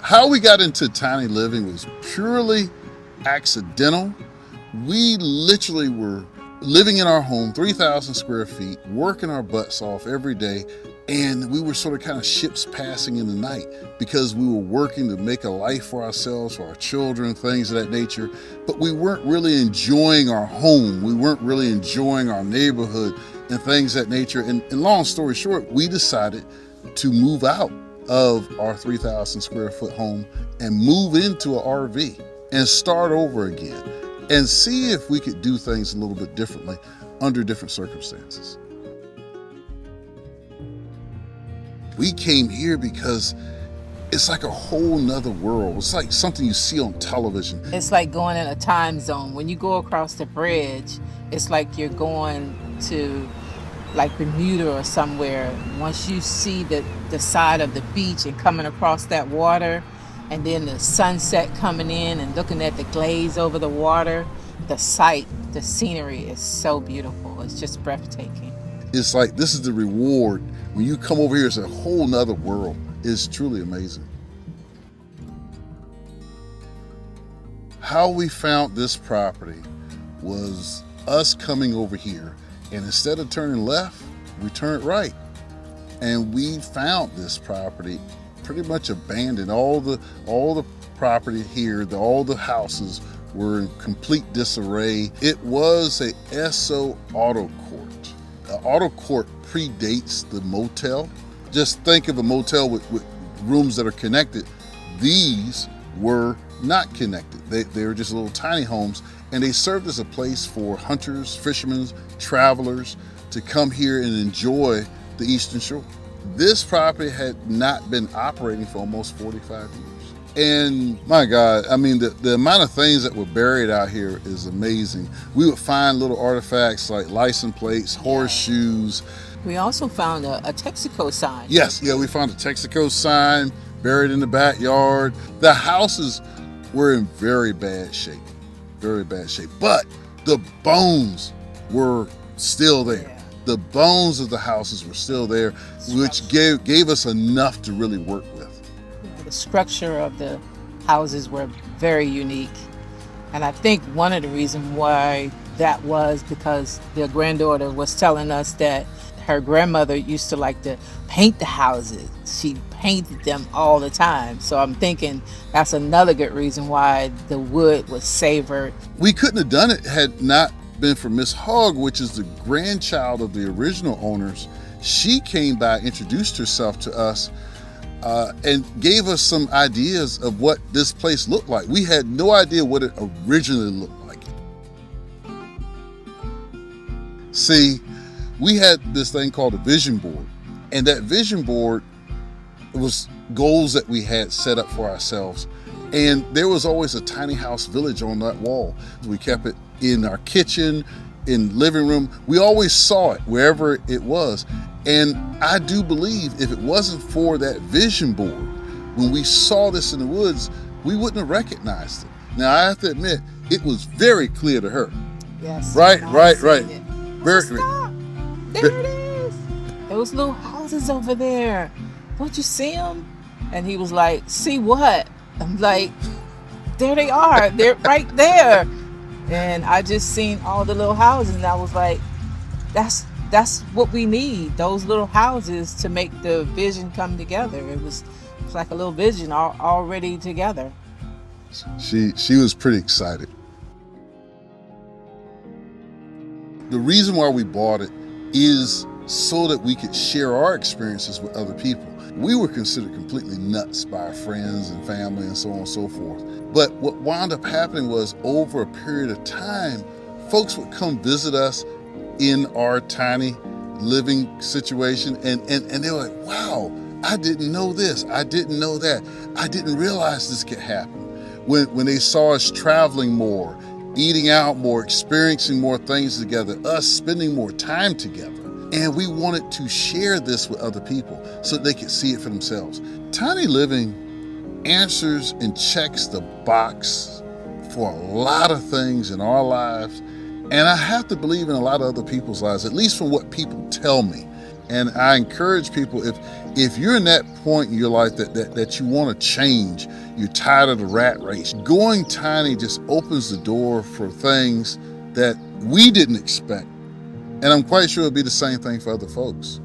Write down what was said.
How we got into tiny living was purely accidental. We literally were living in our home, 3,000 square feet, working our butts off every day, and we were sort of kind of ships passing in the night because we were working to make a life for ourselves, for our children, things of that nature, but we weren't really enjoying our home. We weren't really enjoying our neighborhood and things of that nature. And long story short, we decided to move out of our 3,000 square foot home and move into an RV and start over again and see if we could do things a little bit differently under different circumstances. We came here because it's like a whole nother world. It's like something you see on television. It's like going in a time zone. When you go across the bridge, it's like you're going to like Bermuda or somewhere. Once you see the side of the beach and coming across that water, and then the sunset coming in and looking at the glaze over the water, the sight, the scenery is so beautiful. It's just breathtaking. It's like this is the reward. When you come over here, it's a whole nother world. It's truly amazing. How we found this property was us coming over here, and instead of turning left, we turned right. And we found this property pretty much abandoned. All the property here, all the houses were in complete disarray. It was a Esso auto court. The auto court predates the motel. Just think of a motel with rooms that are connected. These were not connected. They were just little tiny homes, and they served as a place for hunters, fishermen, travelers to come here and enjoy the Eastern Shore. This property had not been operating for almost 45 years. And my God, I mean, the amount of things that were buried out here is amazing. We would find little artifacts like license plates, horseshoes. We also found a Texaco sign. Yes, yeah, we found a Texaco sign buried in the backyard. The houses were in very bad shape, but the bones were still there. Yeah. The bones of the houses were still there, which gave us enough to really work with. The structure of the houses were very unique. And I think one of the reasons why that was because the granddaughter was telling us that her grandmother used to like to paint the houses. She painted them all the time. So I'm thinking that's another good reason why the wood was savored. We couldn't have done it had not been for Miss Hogg, which is the grandchild of the original owners. She came by, introduced herself to us, and gave us some ideas of what this place looked like. We had no idea what it originally looked like. See, we had this thing called a vision board, and that vision board was goals that we had set up for ourselves. And there was always a tiny house village on that wall. We kept it in our kitchen, in living room. We always saw it wherever it was. And I do believe if it wasn't for that vision board, when we saw this in the woods, we wouldn't have recognized it. Now I have to admit, it was very clear to her. Yes. Right. Very stop. There it is. Those little houses over there. Don't you see them? And he was like, see what? I'm like, there they are. They're right there. And I just seen all the little houses, and I was like, that's what we need. Those little houses to make the vision come together. It's like a little vision already together. She was pretty excited. The reason why we bought it is so that we could share our experiences with other people. We were considered completely nuts by our friends and family and so on and so forth. But what wound up happening was, over a period of time, folks would come visit us in our tiny living situation, and they were like, wow, I didn't know this, I didn't know that, I didn't realize this could happen. When they saw us traveling more, eating out more, experiencing more things together, us spending more time together. And we wanted to share this with other people so they could see it for themselves. Tiny living answers and checks the box for a lot of things in our lives. And I have to believe in a lot of other people's lives, at least from what people tell me. And I encourage people, if you're in that point in your life that you want to change, you're tired of the rat race, going tiny just opens the door for things that we didn't expect. And I'm quite sure it'll be the same thing for other folks.